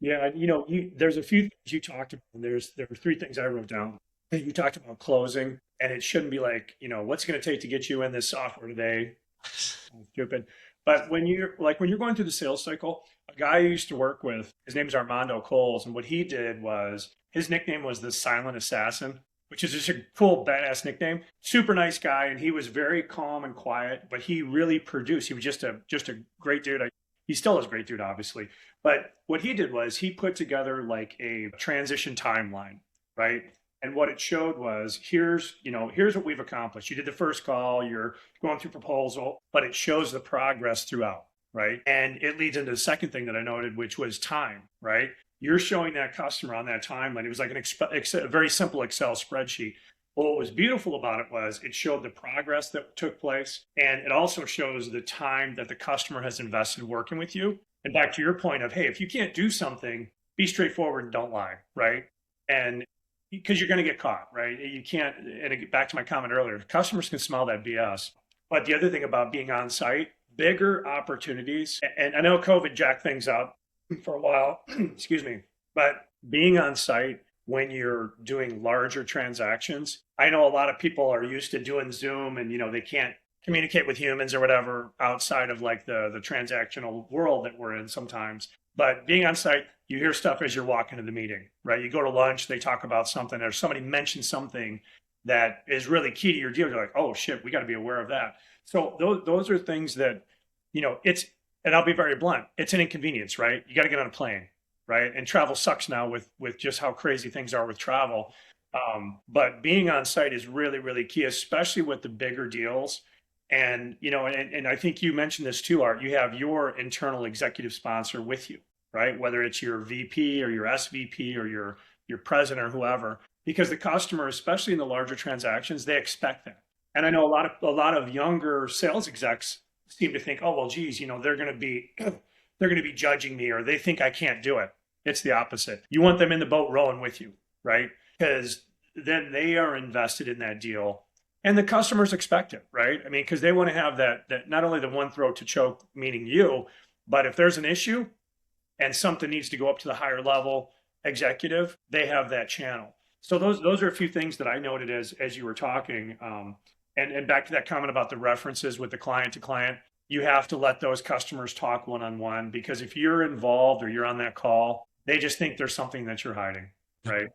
Yeah, there's a few things you talked about, and there were three things I wrote down. You talked about closing, and it shouldn't be like, what's it going to take to get you in this software today? Stupid. But when you're going through the sales cycle, a guy I used to work with, his name's Armando Coles, and what he did was his nickname was the Silent Assassin, which is just a cool, badass nickname. Super nice guy, and he was very calm and quiet, but he really produced. He was just a great dude. He still is a great dude, obviously. But what he did was he put together like a transition timeline, right? And what it showed was here's what we've accomplished. You did the first call, you're going through proposal, but it shows the progress throughout, right? And it leads into the second thing that I noted, which was time, right? You're showing that customer on that timeline. It was like a very simple Excel spreadsheet. Well, what was beautiful about it was it showed the progress that took place, and it also shows the time that the customer has invested working with you. And back to your point of, hey, if you can't do something, be straightforward and don't lie, right? And because you're going to get caught, right? You can't, and back to my comment earlier, customers can smell that BS. But the other thing about being on site, bigger opportunities, and I know COVID jacked things up for a while, excuse me, but being on site when you're doing larger transactions, I know a lot of people are used to doing Zoom and, they can't communicate with humans or whatever outside of like the transactional world that we're in sometimes. But being on site, you hear stuff as you're walking to the meeting, right? You go to lunch, they talk about something, or somebody mentions something that is really key to your deal. You're like, oh shit, we got to be aware of that. So those are things that, and I'll be very blunt, it's an inconvenience, right? You got to get on a plane, right? And travel sucks now with just how crazy things are with travel. But being on site is really, really key, especially with the bigger deals. And, and I think you mentioned this too, Art, you have your internal executive sponsor with you, right? Whether it's your VP or your SVP or your president or whoever, because the customer, especially in the larger transactions, they expect that. And I know a lot of younger sales execs seem to think, oh, well, geez, they're going to be, they're going to be judging me, or they think I can't do it. It's the opposite. You want them in the boat rowing with you, right? Because then they are invested in that deal. And the customers expect it, right? I mean, because they want to have that not only the one throat to choke, meaning you, but if there's an issue and something needs to go up to the higher level executive, they have that channel. So those are a few things that I noted as you were talking. And back to that comment about the references with the client to client, you have to let those customers talk one-on-one, because if you're involved or you're on that call, they just think there's something that you're hiding, right?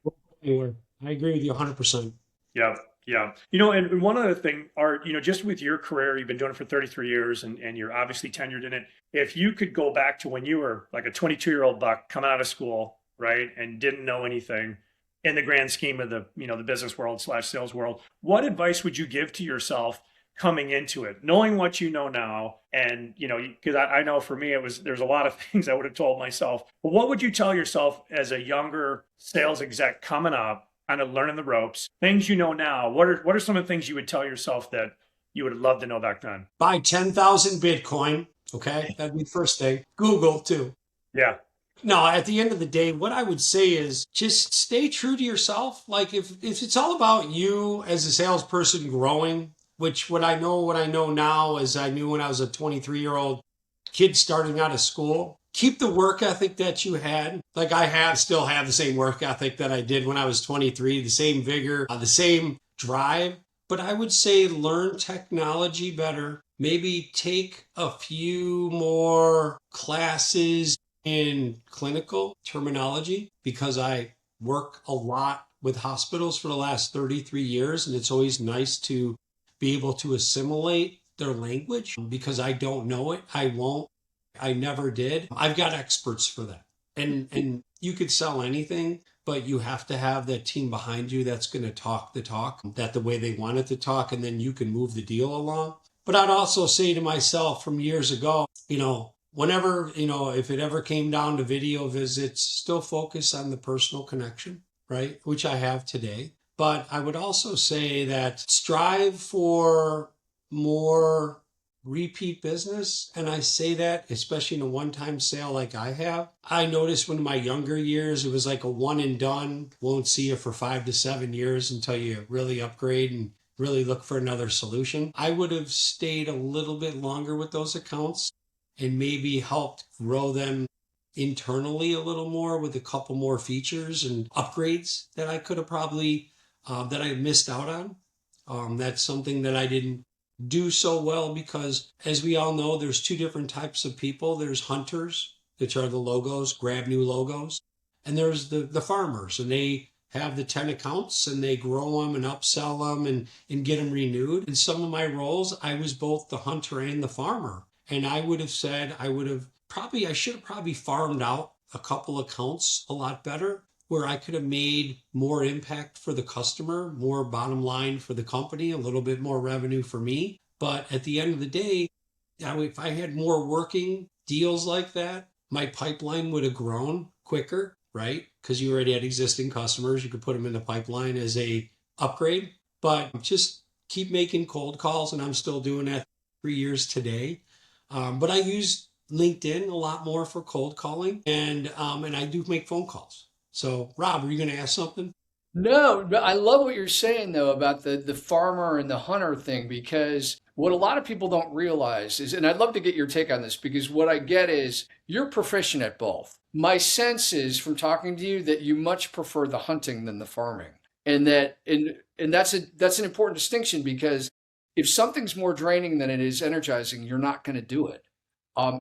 I agree with you 100%. Yeah. Yeah. And one other thing, Art, just with your career, you've been doing it for 33 years and you're obviously tenured in it. If you could go back to when you were like a 22-year-old buck coming out of school, right, and didn't know anything in the grand scheme of the business world / sales world, what advice would you give to yourself coming into it, knowing what you know now? And, because I know for me, there's a lot of things I would have told myself. But what would you tell yourself as a younger sales exec coming up, kind of learning the ropes, things you know now? What are some of the things you would tell yourself that you would love to know back then? Buy 10,000 Bitcoin. Okay. That'd be the first thing. Google too. Yeah. No, at the end of the day, what I would say is just stay true to yourself. Like if it's all about you as a salesperson growing, which what I know now is I knew when I was a 23-year-old kid starting out of school. Keep the work ethic that you had. Like still have the same work ethic that I did when I was 23, the same vigor, the same drive. But I would say learn technology better. Maybe take a few more classes in clinical terminology, because I work a lot with hospitals for the last 33 years. And it's always nice to be able to assimilate their language, because I don't know it. I won't. I never did. I've got experts for that. And you could sell anything, but you have to have that team behind you that's going to talk the talk, that the way they want it to talk, and then you can move the deal along. But I'd also say to myself from years ago, whenever, if it ever came down to video visits, still focus on the personal connection, right? Which I have today. But I would also say that strive for more repeat business. And I say that especially in a one-time sale like I have. I noticed when in my younger years, it was like a one and done. Won't see you for 5 to 7 years until you really upgrade and really look for another solution. I would have stayed a little bit longer with those accounts and maybe helped grow them internally a little more with a couple more features and upgrades that I could have probably, that I missed out on. That's something that I didn't do so well because, as we all know, there's two different types of people. There's hunters, which are the logos, grab new logos, and there's the farmers, and they have the 10 accounts and they grow them and upsell them and get them renewed. In some of my roles, I was both the hunter and the farmer. And I would have said, I should have probably farmed out a couple accounts a lot better, where I could have made more impact for the customer, more bottom line for the company, a little bit more revenue for me. But at the end of the day, if I had more working deals like that, my pipeline would have grown quicker, right? Because you already had existing customers. You could put them in the pipeline as a upgrade. But just keep making cold calls, and I'm still doing that 3 years today. But I use LinkedIn a lot more for cold calling, and I do make phone calls. So, Rob, are you going to ask something? No, but I love what you're saying though about the farmer and the hunter thing, because what a lot of people don't realize is, and I'd love to get your take on this, because what I get is you're proficient at both. My sense is from talking to you that you much prefer the hunting than the farming. And that's an important distinction, because if something's more draining than it is energizing, you're not going to do it. Um,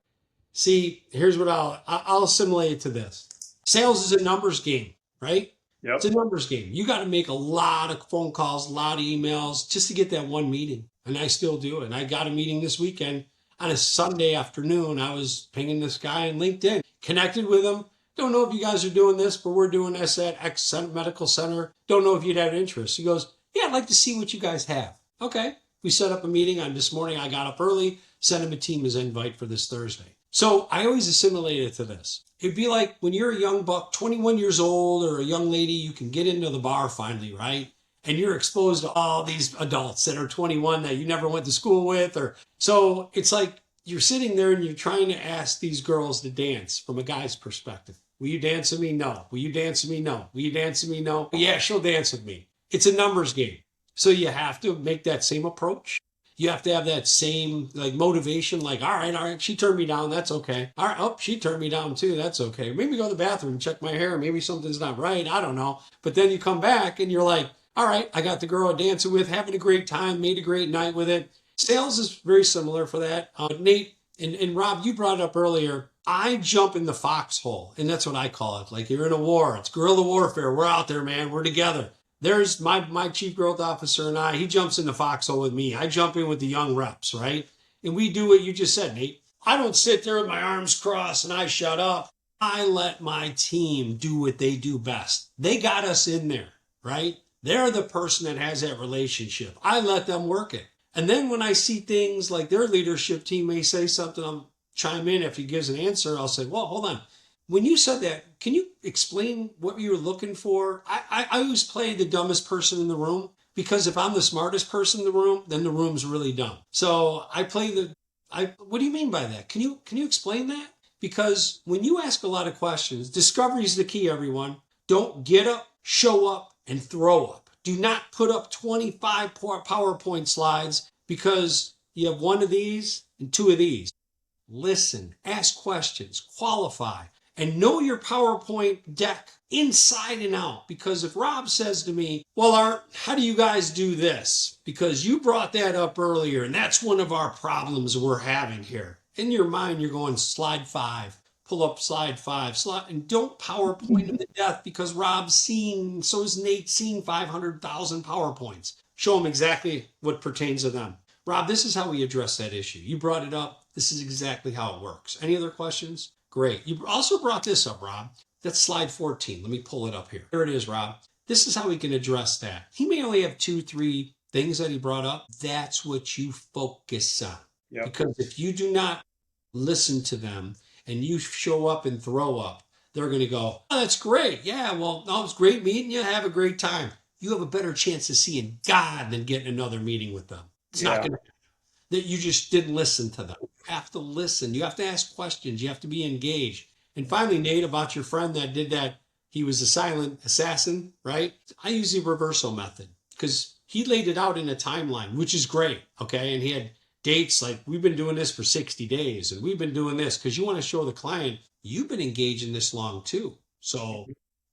See, here's what I'll assimilate it to this. Sales is a numbers game, right? It's Yep. a numbers game. You got to make a lot of phone calls, a lot of emails just to get that one meeting. And I still do it. And I got a meeting this weekend on a Sunday afternoon. I was pinging this guy on LinkedIn, connected with him. Don't know if you guys are doing this, but we're doing this at X Medical Center. Don't know if you'd have interest. He goes, yeah, I'd like to see what you guys have. Okay. We set up a meeting on this morning. I got up early, sent him a team's invite for this Thursday. So I always assimilate it to this. It'd be like when you're a young buck, 21 years old, or a young lady, you can get into the bar finally, right? And you're exposed to all these adults that are 21 that you never went to school with. Or so it's like you're sitting there and you're trying to ask these girls to dance from a guy's perspective. Will you dance with me? No. Will you dance with me? No. Will you dance with me? No. Yeah, she'll dance with me. It's a numbers game. So you have to make that same approach. You have to have that same like motivation, like, all right, she turned me down, that's okay. All right, oh, she turned me down too, that's okay. Maybe go to the bathroom, check my hair, maybe something's not right, I don't know. But then you come back and you're like, all right, I got the girl I'm dancing with, having a great time, made a great night with it. Sales is very similar for that. Nate and Rob, you brought it up earlier. I jump in the foxhole, and that's what I call it. Like you're in a war, it's guerrilla warfare. We're out there, man, we're together. There's my chief growth officer and he jumps in the foxhole with me. I jump in with the young reps, right? And we do what you just said, Nate. I don't sit there with my arms crossed and I shut up. I let my team do what they do best. They got us in there, right? They're the person that has that relationship. I let them work it. And then when I see things like their leadership team may say something, I'll chime in. If he gives an answer, I'll say, well, hold on. When you said that, can you explain what you were looking for? I always play the dumbest person in the room, because if I'm the smartest person in the room, then the room's really dumb. So I play what do you mean by that? Can you explain that? Because when you ask a lot of questions, discovery is the key, everyone. Don't get up, show up, and throw up. Do not put up 25 PowerPoint slides because you have one of these and two of these. Listen, ask questions, qualify, and know your PowerPoint deck inside and out. Because if Rob says to me, well, Art, how do you guys do this? Because you brought that up earlier, and that's one of our problems we're having here. In your mind, you're going slide 5, pull up slide 5, and don't PowerPoint him to death because Rob's seen, so is Nate seen 500,000 PowerPoints. Show them exactly what pertains to them. Rob, this is how we address that issue. You brought it up. This is exactly how it works. Any other questions? Great. You also brought this up, Rob. That's slide 14. Let me pull it up here. There it is, Rob. This is how we can address that. He may only have 2, 3 things that he brought up. That's what you focus on. Yep. Because if you do not listen to them and you show up and throw up, they're going to go, oh, that's great. Yeah, well, no, it's great meeting you. Have a great time. You have a better chance of seeing God than getting another meeting with them. It's not going to that you just didn't listen to them. You have to listen. You have to ask questions. You have to be engaged. And finally, Nate, about your friend that did that, he was a silent assassin, right? I use the reversal method because he laid it out in a timeline, which is great, okay? And he had dates like we've been doing this for 60 days and we've been doing this because you want to show the client you've been engaged in this long too. So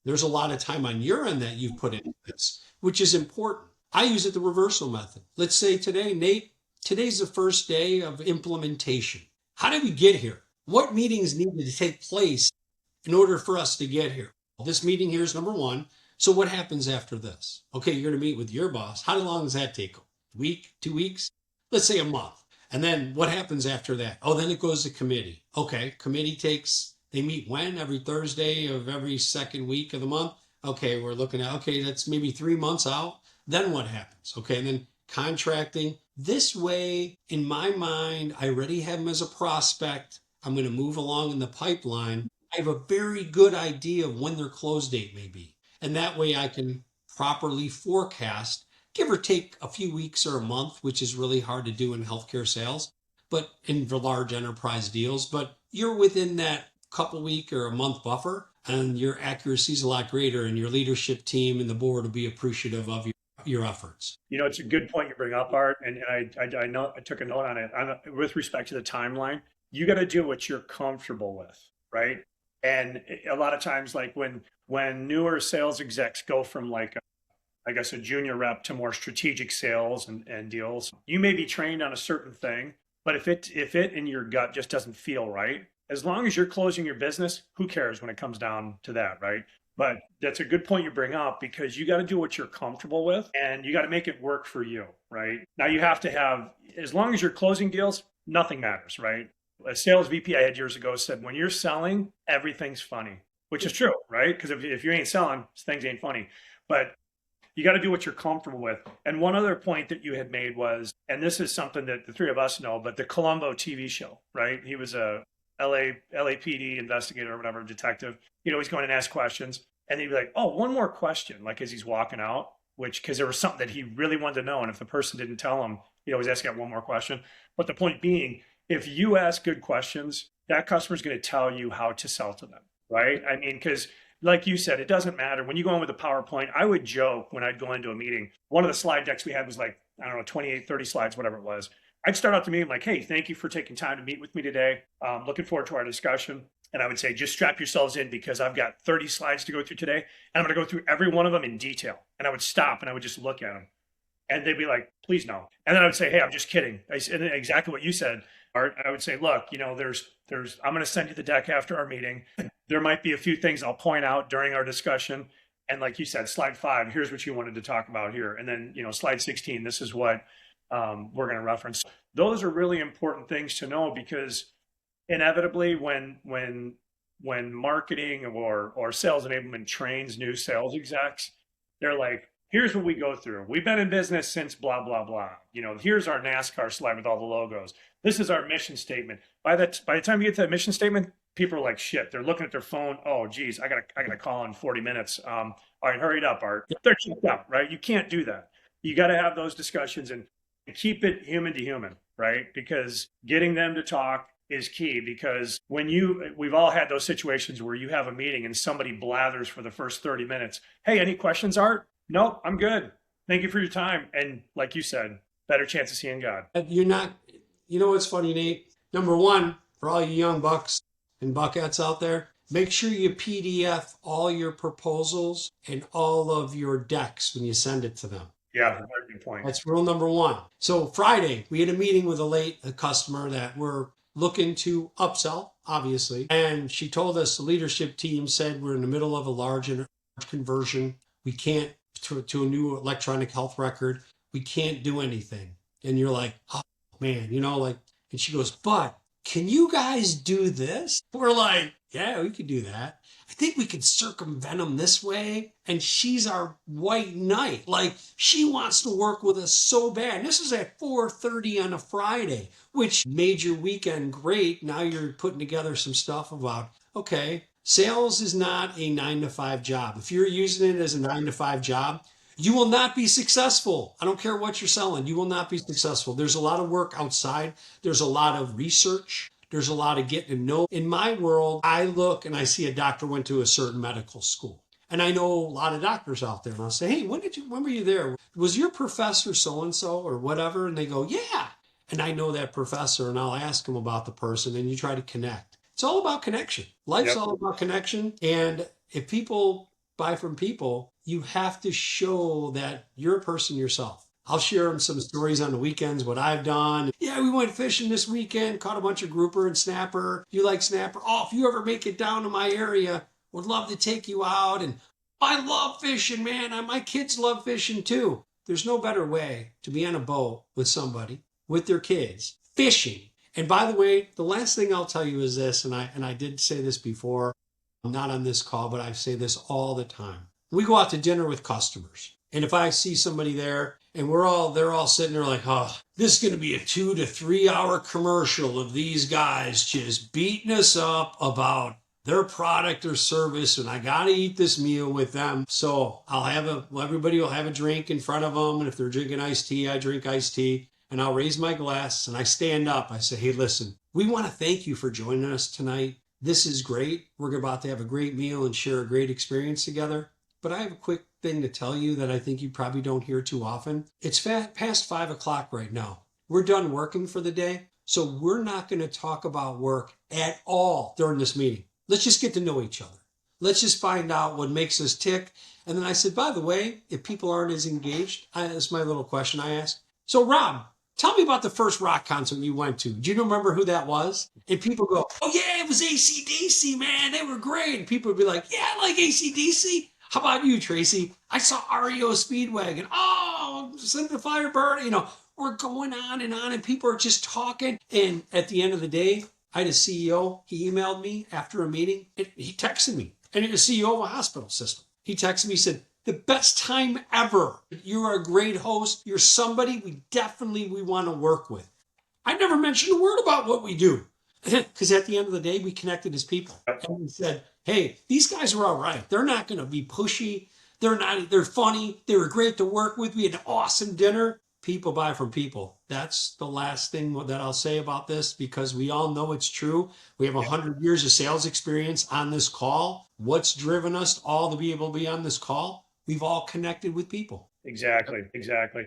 there's a lot of time on your end that you've put into this, which is important. I use it the reversal method. Let's say today, Nate, today's the first day of implementation. How did we get here? What meetings needed to take place in order for us to get here? This meeting here is number one. So what happens after this? Okay, you're going to meet with your boss. How long does that take? A week, 2 weeks? Let's say a month. And then what happens after that? Oh, then it goes to committee. Okay, they meet when? Every Thursday of every second week of the month? Okay, we're looking at, okay, that's maybe 3 months out. Then what happens? Okay, and then contracting. This way, in my mind, I already have them as a prospect. I'm going to move along in the pipeline. I have a very good idea of when their close date may be. And that way I can properly forecast, give or take a few weeks or a month, which is really hard to do in healthcare sales, but in the large enterprise deals. But you're within that couple week or a month buffer, and your accuracy is a lot greater, and your leadership team and the board will be appreciative of your efforts. It's a good point you bring up, Art, and I know I took a note on it. With respect to the timeline, you got to do what you're comfortable with, right? And a lot of times, like when newer sales execs go from like, I guess, a junior rep to more strategic sales and deals, you may be trained on a certain thing, but if it in your gut just doesn't feel right, as long as you're closing your business, who cares when it comes down to that, right? But that's a good point you bring up, because you got to do what you're comfortable with and you got to make it work for you, right? Now you have to have, as long as you're closing deals, nothing matters, right? A sales VP I had years ago said, when you're selling, everything's funny, which is true, right? Because if you ain't selling, things ain't funny. But you got to do what you're comfortable with. And one other point that you had made was, and this is something that the three of us know, but the Columbo TV show, right? He was a LAPD investigator or whatever, detective. He'd always go in and ask questions. And he'd be like, oh, one more question, like as he's walking out, because there was something that he really wanted to know. And if the person didn't tell him, he'd always ask one more question. But the point being, if you ask good questions, that customer's going to tell you how to sell to them, right? I mean, because like you said, it doesn't matter. When you go in with a PowerPoint, I would joke when I'd go into a meeting. One of the slide decks we had was like, I don't know, 28, 30 slides, whatever it was. I'd start out the meeting like, hey, thank you for taking time to meet with me today. Looking forward to our discussion. And I would say, just strap yourselves in, because I've got 30 slides to go through today. And I'm going to go through every one of them in detail. And I would stop and I would just look at them. And they'd be like, please no. And then I would say, hey, I'm just kidding. And exactly what you said, Art. I would say, look, there's I'm going to send you the deck after our meeting. There might be a few things I'll point out during our discussion. And like you said, slide 5, here's what you wanted to talk about here. And then, slide 16, this is what we're going to reference. Those are really important things to know, because inevitably when marketing or sales enablement trains new sales execs, they're like, here's what we go through. We've been in business since blah, blah, blah. Here's our NASCAR slide with all the logos. This is our mission statement. By the time you get to that mission statement, people are like, shit, they're looking at their phone. Oh, geez, I gotta call in 40 minutes. All right, hurry it up, Art. They're checked out, right? You can't do that. You got to have those discussions and keep it human to human, right? Because getting them to talk is key, because we've all had those situations where you have a meeting and somebody blathers for the first 30 minutes. Hey, any questions, Art? Nope, I'm good. Thank you for your time. And like you said, better chance of seeing God. You're not, what's funny, Nate? Number one, for all you young bucks and buckettes out there, make sure you PDF all your proposals and all of your decks when you send it to them. Yeah, very good point. That's rule number one. So Friday, we had a meeting with a customer that we're looking to upsell, obviously. And she told us the leadership team said we're in the middle of a large conversion. We can't, to a new electronic health record, we can't do anything. And you're like, oh man, and she goes, but can you guys do this? We're like, yeah, we could do that. I think we could circumvent them this way. And she's our white knight. Like, she wants to work with us so bad. And this is at 4:30 on a Friday, which made your weekend great. Now you're putting together some stuff about, okay, sales is not a 9-to-5 job. If you're using it as a 9-to-5 job, you will not be successful. I don't care what you're selling. You will not be successful. There's a lot of work outside. There's a lot of research. There's a lot of getting to know. In my world, I look and I see a doctor went to a certain medical school. And I know a lot of doctors out there. And I'll say, hey, when were you there? Was your professor so-and-so or whatever? And they go, yeah. and I know that professor, and I'll ask him about the person, and you try to connect. It's all about connection. Life's Yep. all about connection. And if people buy from people, you have to show that you're a person yourself. I'll share them some stories on the weekends, what I've done. Yeah, we went fishing this weekend, caught a bunch of grouper and snapper. You like snapper? Oh, if you ever make it down to my area, would love to take you out. And I love fishing, man. My kids love fishing too. There's no better way to be on a boat with somebody, with their kids, fishing. And by the way, the last thing I'll tell you is this, and I did say this before, not on this call, but I say this all the time. We go out to dinner with customers. And if I see somebody there and they're all sitting there like, oh, this is going to be a 2 to 3 hour commercial of these guys just beating us up about their product or service, and I got to eat this meal with them. So everybody will have a drink in front of them. And if they're drinking iced tea, I drink iced tea. And I'll raise my glass and I stand up. I say, hey, listen, we want to thank you for joining us tonight. This is great. We're about to have a great meal and share a great experience together. But I have a quick thing to tell you that I think you probably don't hear too often. It's past 5 o'clock right now. We're done working for the day. So we're not going to talk about work at all during this meeting. Let's just get to know each other. Let's just find out what makes us tick. And then I said, by the way, if people aren't as engaged, that's my little question I asked. So Rob, tell me about the first rock concert you went to. Do you remember who that was? And people go, oh yeah, it was AC/DC, man. They were great. And people would be like, yeah, I like AC/DC. How about you, Tracy? I saw REO Speedwagon. Oh, Send the Fire Burn. We're going on, and people are just talking. And at the end of the day, I had a CEO. He emailed me after a meeting. He texted me. And he's a CEO of a hospital system. He texted me, he said, the best time ever. You're a great host. You're somebody we want to work with. I never mentioned a word about what we do. Because at the end of the day, we connected as people. And we said, hey, these guys are all right. They're not going to be pushy. They're funny. They were great to work with. We had an awesome dinner. People buy from people. That's the last thing that I'll say about this, because we all know it's true. We have 100 years of sales experience on this call. What's driven us all to be able to be on this call? We've all connected with people. Exactly.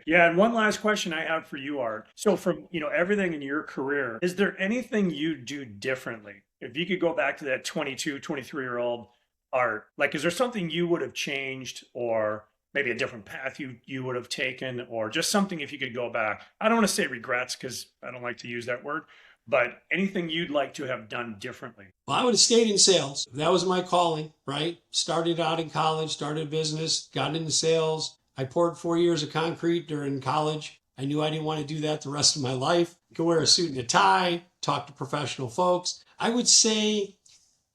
Yeah, and one last question I have for you, Art. So from, everything in your career, is there anything you do differently? If you could go back to that 22, 23-year-old Art, like, is there something you would have changed, or maybe a different path you would have taken, or just something, if you could go back? I don't want to say regrets because I don't like to use that word, but anything you'd like to have done differently? Well, I would have stayed in sales. That was my calling, right? Started out in college, started a business, got into sales. I poured 4 years of concrete during college. I knew I didn't want to do that the rest of my life. I could wear a suit and a tie, talk to professional folks. I would say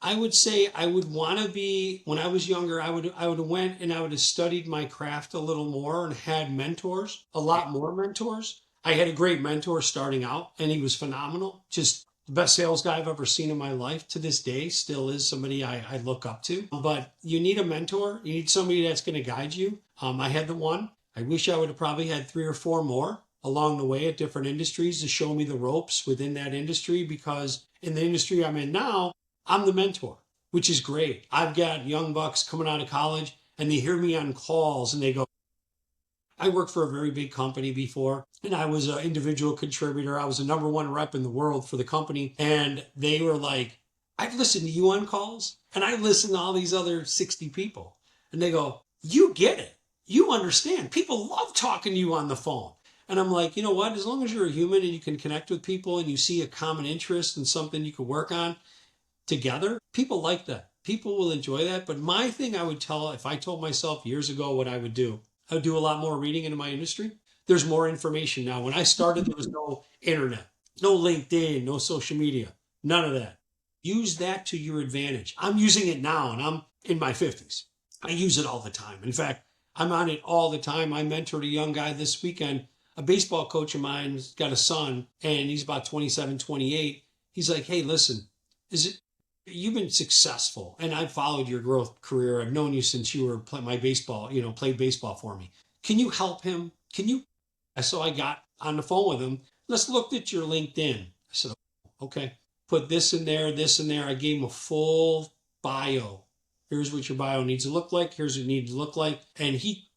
I would want to be, when I was younger, I would have went and I would have studied my craft a little more and had mentors, a lot more mentors. I had a great mentor starting out, and he was phenomenal. Just the best sales guy I've ever seen in my life. To this day, still is somebody I look up to. But you need a mentor. You need somebody that's going to guide you. I had the one. I wish I would have probably had 3 or 4 more along the way at different industries to show me the ropes within that industry, because in the industry I'm in now, I'm the mentor, which is great. I've got young bucks coming out of college and they hear me on calls and they go, I worked for a very big company before, and I was an individual contributor. I was the #1 rep in the world for the company. And they were like, I've listened to you on calls, and I listen to all these other 60 people. And they go, you get it. You understand. People love talking to you on the phone. And I'm like, you know what? As long as you're a human and you can connect with people and you see a common interest and something you can work on together, people like that. People will enjoy that. But my thing I would tell, if I told myself years ago what I would do a lot more reading into my industry. There's more information now. When I started, there was no internet, no LinkedIn, no social media, none of that. Use that to your advantage. I'm using it now, and I'm in my 50s. I use it all the time. In fact, I'm on it all the time. I mentored a young guy this weekend. A baseball coach of mine's got a son, and he's about 27, 28. He's like, hey, listen, you've been successful, and I've followed your growth career. I've known you since you were played baseball for me. Can you help him? So I got on the phone with him. Let's look at your LinkedIn. I said, okay, put this in there, this in there. I gave him a full bio. Here's what your bio needs to look like. Here's what it needs to look like. And he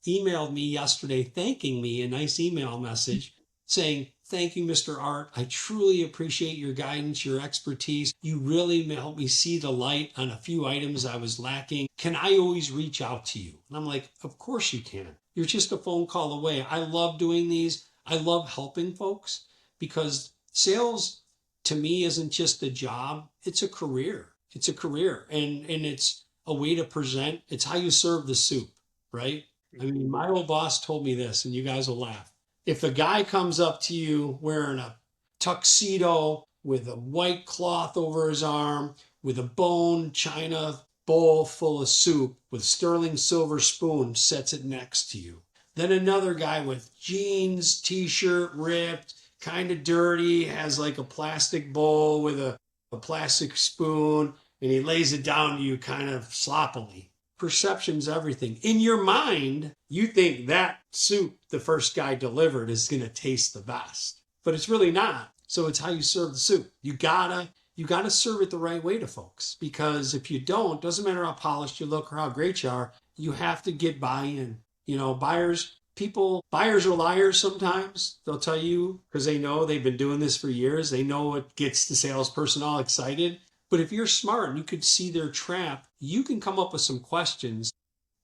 emailed me yesterday thanking me, a nice email message. saying, thank you, Mr. Art. I truly appreciate your guidance, your expertise. You really helped me see the light on a few items I was lacking. Can I always reach out to you? And I'm like, of course you can. You're just a phone call away. I love doing these. I love helping folks because sales to me isn't just a job. It's a career. It's a career. And it's a way to present. It's how you serve the soup, right? I mean, my old boss told me this, and you guys will laugh. If a guy comes up to you wearing a tuxedo with a white cloth over his arm, with a bone china bowl full of soup with sterling silver spoon, sets it next to you. Then another guy with jeans, t-shirt ripped, kind of dirty, has like a plastic bowl with a plastic spoon, and he lays it down to you kind of sloppily. Perception's everything. In your mind, you think that soup the first guy delivered is going to taste the best, but it's really not. So it's how you serve the soup. You gotta serve it the right way to folks, because if you don't, doesn't matter how polished you look or how great you are, you have to get buy-in. You know, buyers are liars sometimes. They'll tell you because they know they've been doing this for years. They know what gets the salesperson all excited. But if you're smart and you could see their trap, you can come up with some questions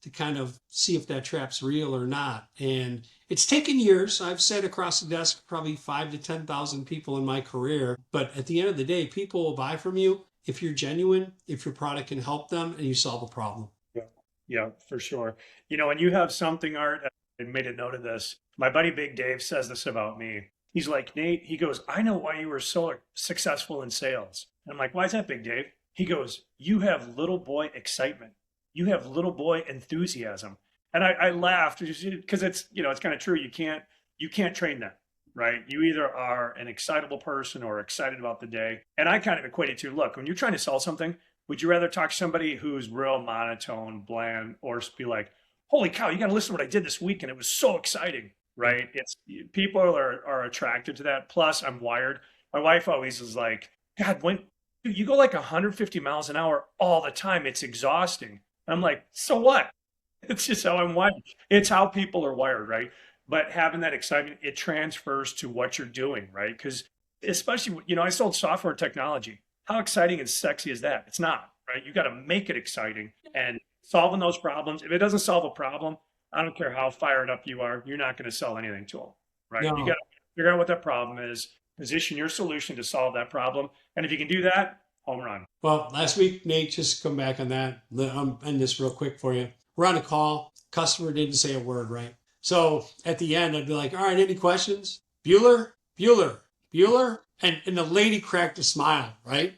to kind of see if that trap's real or not. And it's taken years. I've sat across the desk probably 5,000 to 10,000 people in my career. But at the end of the day, people will buy from you if you're genuine, if your product can help them and you solve a problem. Yeah, for sure. You know, when you have something, Art, I made a note of this. My buddy Big Dave says this about me. He's like, Nate, he goes, I know why you were so successful in sales. And I'm like, why is that, Big Dave? He goes, you have little boy excitement. You have little boy enthusiasm. And I laughed because it's kind of true. You can't train that, right? You either are an excitable person or excited about the day. And I kind of equate it to, look, when you're trying to sell something, would you rather talk to somebody who's real monotone, bland, or be like, holy cow, you got to listen to what I did this week and it was so exciting, right? It's people are attracted to that. Plus, I'm wired. My wife always is like, God, when you go like 150 miles an hour all the time, it's exhausting. I'm like, so what? It's just how I'm wired. It's how people are wired, right? But having that excitement, it transfers to what you're doing, right? Because especially, I sold software technology. How exciting and sexy is that? It's not, right? You got to make it exciting and solving those problems. If it doesn't solve a problem, I don't care how fired up you are, you're not going to sell anything to them, right? No. You got to figure out what that problem is, position your solution to solve that problem. And if you can do that, home run. Well, last week, Nate, just come back on that. I'll end this real quick for you. We're on a call. Customer didn't say a word, right? So at the end, I'd be like, all right, any questions? Bueller? And the lady cracked a smile, right?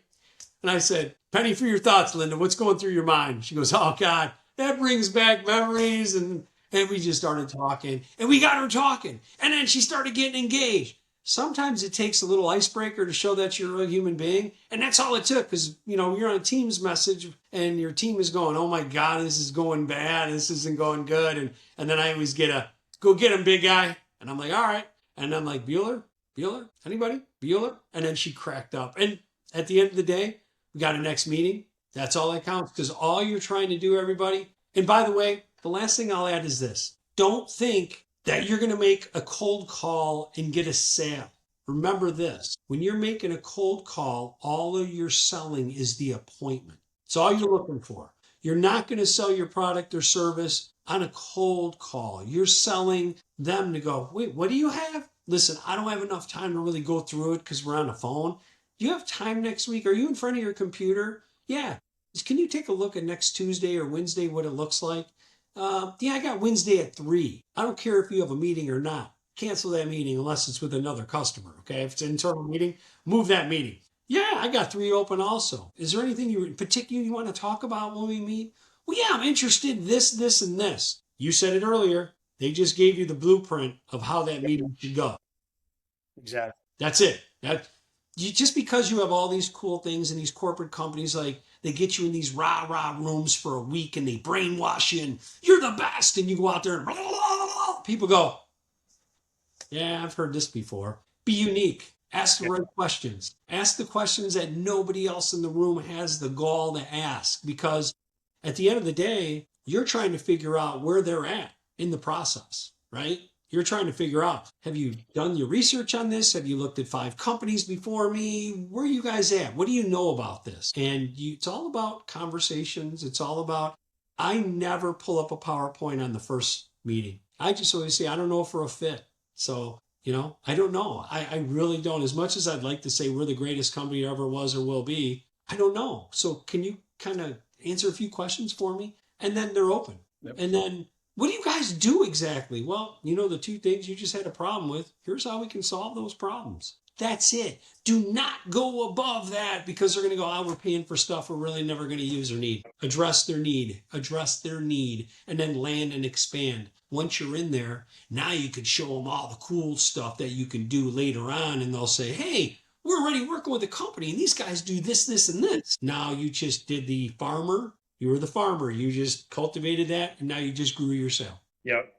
And I said, penny for your thoughts, Linda. What's going through your mind? She goes, oh, God, that brings back memories. And we just started talking. And we got her talking. And then she started getting engaged. Sometimes it takes a little icebreaker to show that you're a human being. And that's all it took because, you're on a Teams message and your team is going, oh, my God, this is going bad. This isn't going good. And then I always get a, go get him, big guy. And I'm like, all right. And I'm like, Bueller? Anybody? Bueller? And then she cracked up. And at the end of the day, we got a next meeting. That's all that counts because all you're trying to do, everybody. And by the way, the last thing I'll add is this. Don't think that you're going to make a cold call and get a sale. Remember this. When you're making a cold call, all of your selling is the appointment. It's all you're looking for. You're not going to sell your product or service on a cold call. You're selling them to go, wait, what do you have? Listen, I don't have enough time to really go through it because we're on the phone. Do you have time next week? Are you in front of your computer? Yeah. Can you take a look at next Tuesday or Wednesday, what it looks like? Yeah, I got Wednesday at 3. I don't care if you have a meeting or not. Cancel that meeting unless it's with another customer, okay? If it's an internal meeting, move that meeting. Yeah, I got 3 open also. Is there anything in particular you want to talk about when we meet? Well, yeah, I'm interested in this, and this. You said it earlier. They just gave you the blueprint of how that meeting should go. Exactly. That's it. Just because you have all these cool things in these corporate companies, like they get you in these rah-rah rooms for a week and they brainwash you and you're the best. And you go out there and blah, blah, blah, blah. People go, yeah, I've heard this before. Be unique. Ask the right questions. Ask the questions that nobody else in the room has the gall to ask, because at the end of the day, you're trying to figure out where they're at in the process, right? You're trying to figure out, have you done your research on this? Have you looked at 5 companies before me? Where are you guys at? What do you know about this? And it's all about conversations. It's all about, I never pull up a PowerPoint on the first meeting. I just always say, I don't know if we're a fit. So, I don't know. I really don't. As much as I'd like to say we're the greatest company there ever was or will be, I don't know. So can you kind of answer a few questions for me? And then they're open. Yep. And then, what do you guys do exactly? Well, the 2 things you just had a problem with. Here's how we can solve those problems. That's it. Do not go above that because they're going to go, we're paying for stuff we're really never going to use or need. Address their need, and then land and expand. Once you're in there, now you can show them all the cool stuff that you can do later on, and they'll say, hey, we're already working with a company, and these guys do this, this, and this. Now you just did the farmer. You were the farmer. You just cultivated that, and now you just grew your sale. Yep.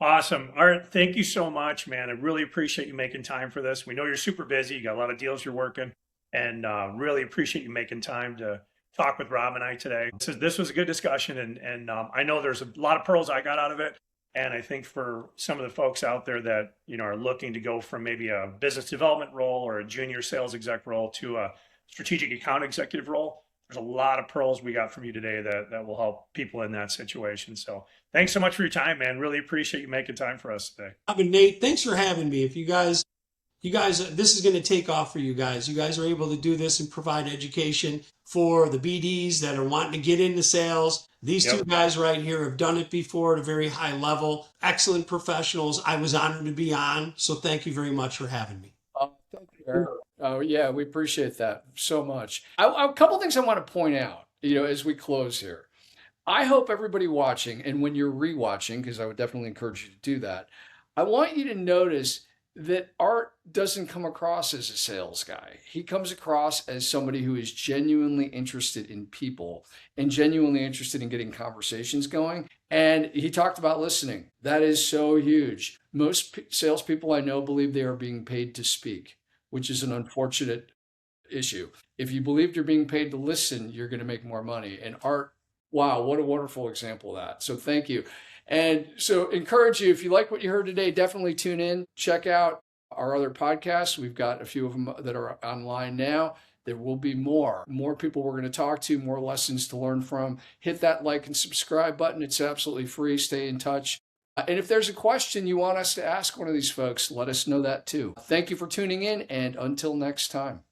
Awesome. Art, thank you so much, man. I really appreciate you making time for this. We know you're super busy. You got a lot of deals you're working, and really appreciate you making time to talk with Rob and I today. This was a good discussion, and I know there's a lot of pearls I got out of it. And I think for some of the folks out there that, are looking to go from maybe a business development role or a junior sales exec role to a strategic account executive role, there's a lot of pearls we got from you today that will help people in that situation. So thanks so much for your time, man. Really appreciate you making time for us today. Rob and Nate, thanks for having me. If you guys, this is going to take off for you guys. You guys are able to do this and provide education for the BDs that are wanting to get into sales. These 2 guys right here have done it before at a very high level. Excellent professionals. I was honored to be on. So thank you very much for having me. Thank you, Eric. Oh, yeah, we appreciate that so much. A couple things I want to point out, as we close here. I hope everybody watching, and when you're rewatching, because I would definitely encourage you to do that, I want you to notice that Art doesn't come across as a sales guy. He comes across as somebody who is genuinely interested in people and genuinely interested in getting conversations going. And he talked about listening. That is so huge. Most salespeople I know believe they are being paid to speak, which is an unfortunate issue. If you believe you're being paid to listen, you're going to make more money. And Art, wow, what a wonderful example of that. So thank you. And so encourage you, if you like what you heard today, definitely tune in, check out our other podcasts. We've got a few of them that are online now. There will be more people we're going to talk to, more lessons to learn from. Hit that like and subscribe button. It's absolutely free. Stay in touch. And if there's a question you want us to ask one of these folks, let us know that too. Thank you for tuning in, and until next time.